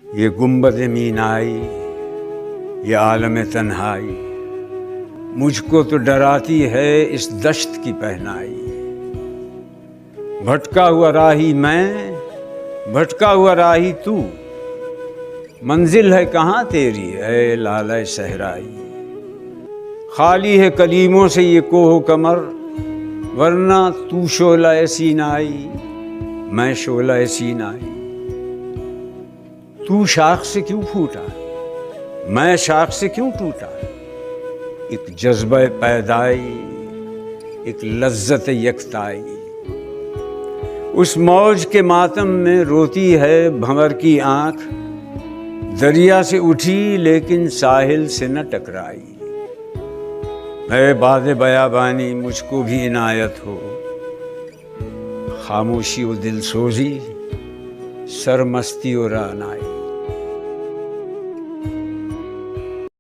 یہ گنبد مینائی، یہ عالم تنہائی، مجھ کو تو ڈراتی ہے اس دشت کی پہنائی۔ بھٹکا ہوا راہی میں، بھٹکا ہوا راہی تو، منزل ہے کہاں تیری اے لالہ صحرائی۔ خالی ہے کلیموں سے یہ کوہ کمر، ورنہ تو شعلہ سینائی، میں شعلہ سینائی۔ تو شاخ سے کیوں پھوٹا، میں شاخ سے کیوں ٹوٹا، ایک جذبہ پیدائی، ایک لذت یکتائی۔ اس موج کے ماتم میں روتی ہے بھنور کی آنکھ، دریا سے اٹھی لیکن ساحل سے نہ ٹکرائی۔ اے باد بیابانی مجھ کو بھی عنایت ہو، خاموشی و دل سوزی، سرمستی و رعنائی۔